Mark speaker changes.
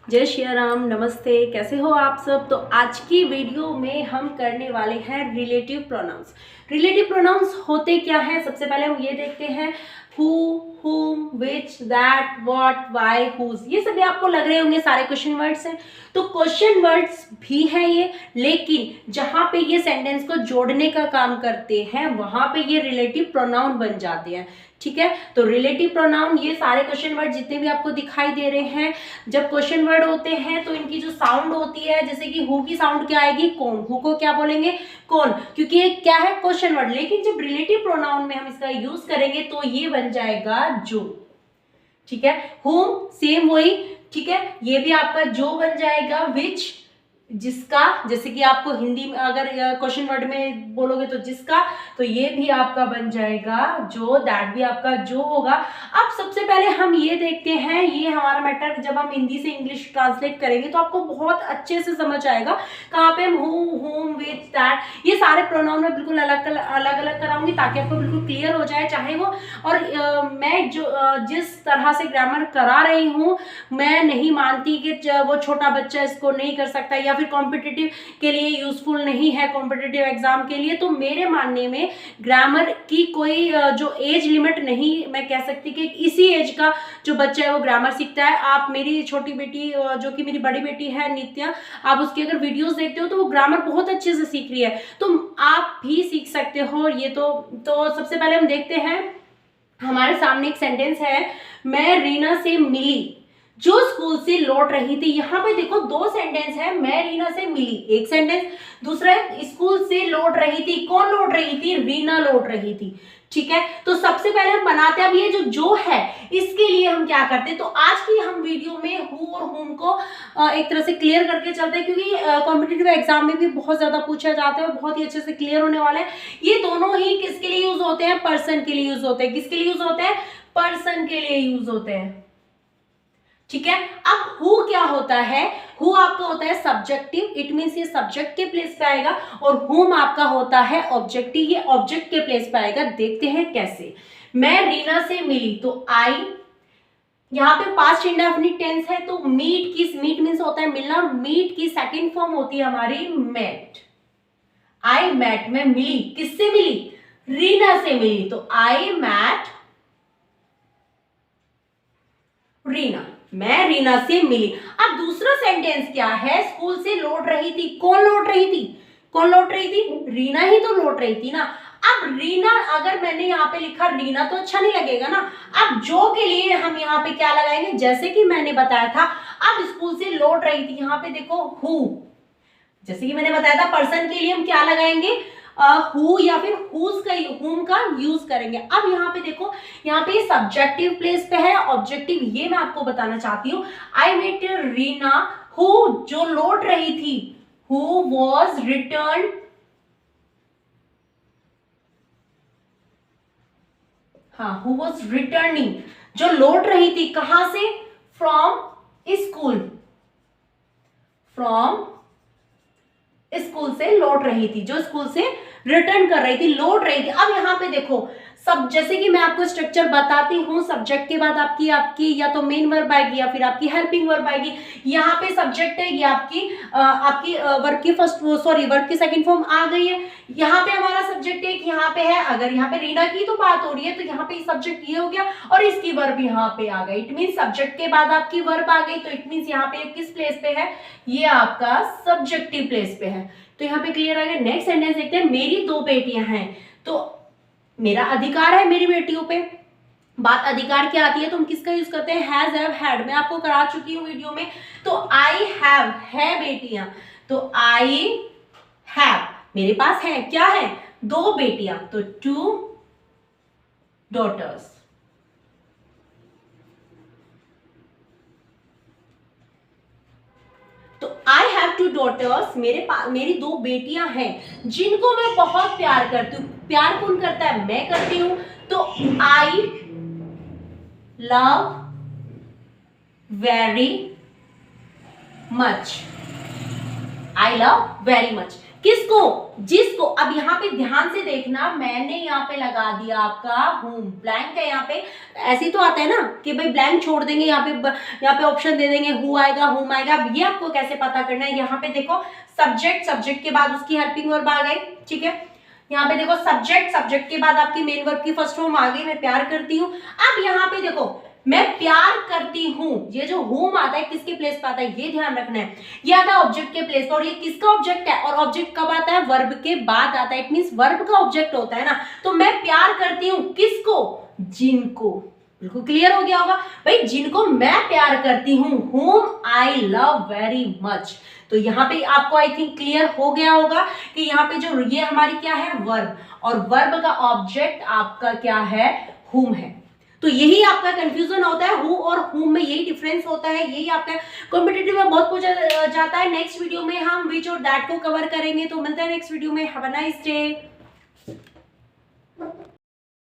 Speaker 1: जय श्री राम, नमस्ते। कैसे हो आप सब। तो आज की वीडियो में हम करने वाले हैं रिलेटिव प्रोनाउंस। रिलेटिव प्रोनाउंस होते क्या हैं, सबसे पहले हम ये देखते हैं who, whom, which, that, what, why, whose। ये सभी आपको लग रहे होंगे सारे क्वेश्चन वर्ड्स हैं। तो क्वेश्चन वर्ड्स भी हैं ये, लेकिन जहां पे ये सेंटेंस को जोड़ने का काम करते हैं वहां पे ये रिलेटिव प्रोनाउन बन जाते हैं। ठीक है, तो रिलेटिव प्रोनाउन ये सारे क्वेश्चन वर्ड जितने भी आपको दिखाई दे रहे हैं, जब क्वेश्चन वर्ड होते हैं तो इनकी जो साउंड होती है, जैसे कि हु की साउंड क्या आएगी, कौन। हु को क्या बोलेंगे, कौन, क्योंकि ये क्या है, क्वेश्चन वर्ड। लेकिन जब रिलेटिव प्रोनाउन में हम इसका यूज करेंगे तो ये बन जाएगा जो। ठीक है, हुम सेम वही। ठीक है, ये भी आपका जो बन जाएगा। विच जिसका, जैसे कि आपको हिंदी में अगर क्वेश्चन वर्ड में बोलोगे तो जिसका, तो ये भी आपका बन जाएगा जो। दैट भी आपका जो होगा। अब सबसे पहले हम ये देखते हैं, ये हमारा मैटर जब हम हिंदी से इंग्लिश ट्रांसलेट करेंगे तो आपको बहुत अच्छे से समझ आएगा। कहाँ पे हम हु, हुम, विच, दैट, ये सारे प्रोनाउन में बिल्कुल अलग अलग कराऊंगी ताकि आपको बिल्कुल क्लियर हो जाए। चाहे वो और मैं जो जिस तरह से ग्रामर करा रही हूँ, मैं नहीं मानती कि वो छोटा बच्चा इसको नहीं कर सकता या फिर कॉम्पिटिटिव के लिए यूजफुल नहीं है, कॉम्पिटिटिव एग्जाम के लिए। तो मेरे मानने में ग्रामर की कोई जो एज लिमिट नहीं मैं कह सकती कि इसी एज का जो बच्चा है वो ग्रामर सीखता है। आप मेरी छोटी बेटी जो कि मेरी बड़ी बेटी है नित्या, आप उसकी अगर वीडियोस देखते हो तो वो ग्रामर बहुत अच्छे से सीख रही है, तो आप भी सीख सकते हो। ये तो सबसे पहले हम देखते हैं, हमारे सामने एक सेंटेंस है, मैं रीना से मिली जो स्कूल से लौट रही थी। यहाँ पे देखो दो सेंटेंस है, मैं रीना से मिली एक सेंटेंस, दूसरा है स्कूल से लौट रही थी। कौन लौट रही थी, रीना लौट रही थी। ठीक है, तो सबसे पहले हम बनाते हैं, अब ये जो है इसके लिए हम क्या करते हैं, तो आज की हम वीडियो में हु और हुम को एक तरह से क्लियर करके चलते हैं, क्योंकि कॉम्पिटिटिव एग्जाम में भी बहुत ज्यादा पूछा जाता है और बहुत ही अच्छे से क्लियर होने वाला है। ये दोनों ही किसके लिए यूज होते हैं, पर्सन के लिए यूज होते हैं। किसके लिए यूज होते हैं, पर्सन के लिए यूज होते हैं। ठीक है, अब हु क्या होता है, हु आपका होता है सब्जेक्टिव, इट मींस ये सब्जेक्ट के प्लेस पे आएगा, और हुम आपका होता है ऑब्जेक्टिव, ये ऑब्जेक्ट के प्लेस पे आएगा। देखते हैं कैसे। मैं रीना से मिली, तो आई, यहाँ पे पास्ट इंडेफिनिट टेंस है, तो मीट की, मीट मींस होता है मिलना, मीट की सेकंड फॉर्म होती है हमारी मेट। आई मेट, मैं मिली, किससे मिली, रीना से मिली, तो आई मैट रीना, मैं रीना से मिली। अब दूसरा सेंटेंस क्या है, स्कूल से लौट रही थी। कौन लौट रही थी, कौन लौट रही थी, रीना ही तो लौट रही थी ना। अब रीना, अगर मैंने यहाँ पे लिखा रीना तो अच्छा नहीं लगेगा ना। अब जो के लिए हम यहाँ पे क्या लगाएंगे, जैसे कि मैंने बताया था, अब स्कूल से लौट रही थी, यहाँ पे देखो हु, जैसे कि मैंने बताया था पर्सन के लिए हम क्या लगाएंगे, हु या फिर हुज का, हुम का यूज करेंगे। अब यहाँ पे देखो, यहाँ पे सब्जेक्टिव प्लेस पे है, ऑब्जेक्टिव ये मैं आपको बताना चाहती हूँ। आई मेट रीना, हु जो लौट रही थी, हु वॉज रिटर्न, हाँ हु वॉज रिटर्निंग, जो लौट रही थी कहां से, फ्रॉम स्कूल, फ्रॉम स्कूल से लौट रही थी, जो स्कूल से रिटर्न कर रही थी, लौट रही थी। अब यहाँ पे देखो, सब जैसे कि मैं आपको स्ट्रक्चर बताती हूँ, सब्जेक्ट के बाद आपकी आपकी या तो मेन वर्ब आएगी या फिर आपकी हेल्पिंग वर्ब आएगी। यहाँ पे सब्जेक्ट है, ये आपकी वर्ब की फर्स्ट, सॉरी वर्ब की सेकंड फॉर्म आ गई है। यहाँ पे हमारा सब्जेक्ट एक यहाँ पे है, अगर यहाँ पे रीना की तो बात हो रही है तो यहाँ पे सब्जेक्ट ये हो गया और इसकी वर्ब यहाँ पे आ गई। इट मीन सब्जेक्ट के बाद आपकी वर्ब आ गई, तो इट मीन यहाँ पे किस प्लेस पे है, ये आपका सब्जेक्टिव प्लेस पे है। तो यहाँ पे क्लियर आ गया। नेक्स्ट सेंटेंस देखते हैं, मेरी दो बेटियां हैं, तो मेरा अधिकार है मेरी बेटियों पे। बात अधिकार की आती है तो हम किसका यूज करते हैं, हैज, हैव, हैड। मैं आपको करा चुकी हूँ वीडियो में। तो आई हैव है बेटियां, तो आई हैव, मेरे पास है, क्या है, दो बेटियां, तो टू डॉटर्स। तो आई हैव टू डॉटर्स, मेरी दो बेटियां हैं जिनको मैं बहुत प्यार करती हूँ। प्यार कौन करता है, मैं करती हूँ, तो I love very much, I love very much. किसको, जिसको। अब यहाँ पे ध्यान से देखना, मैंने यहाँ पे लगा दिया आपका whom, ब्लैंक है यहाँ पे। ऐसे तो आता है ना कि भाई ब्लैंक छोड़ देंगे, यहाँ पे ऑप्शन दे देंगे who आएगा whom आएगा। अब ये आपको कैसे पता करना है, यहाँ पे देखो सब्जेक्ट, सब्जेक्ट के बाद उसकी हेल्पिंग वर्ब आ गई, ठीक है। यहाँ पे देखो सब्जेक्ट, सब्जेक्ट के बाद आपकी मेन वर्ब की फर्स्ट फॉर्म आ गई, मैं प्यार करती हूँ। अब यहाँ पे देखो मैं प्यार करती हूँ, ये जो whom आता है किसके प्लेस पे आता है, ये ध्यान रखना है। ये आता है ऑब्जेक्ट के प्लेस पे, और ये किसका ऑब्जेक्ट है, और ऑब्जेक्ट कब आता है, वर्ब के बाद आता है। इट मींस वर्ब का ऑब्जेक्ट होता है ना। तो मैं प्यार करती हूँ किसको, जिनको। बिल्कुल क्लियर हो गया होगा भाई, जिनको मैं प्यार करती हूँ, whom I love very much। तो यहाँ पे आपको आई थिंक क्लियर हो गया होगा कि यहाँ पे जो ये हमारी क्या है, वर्ब, और वर्ब का ऑब्जेक्ट आपका क्या है, whom है। तो यही आपका कंफ्यूजन होता है, हु और whom में यही डिफरेंस होता है, यही आपका कॉम्पिटिटिव में बहुत पूछा जाता है। नेक्स्ट वीडियो में हम विच और दैट को कवर करेंगे। तो मिलते हैं नेक्स्ट वीडियो में। Have a nice day.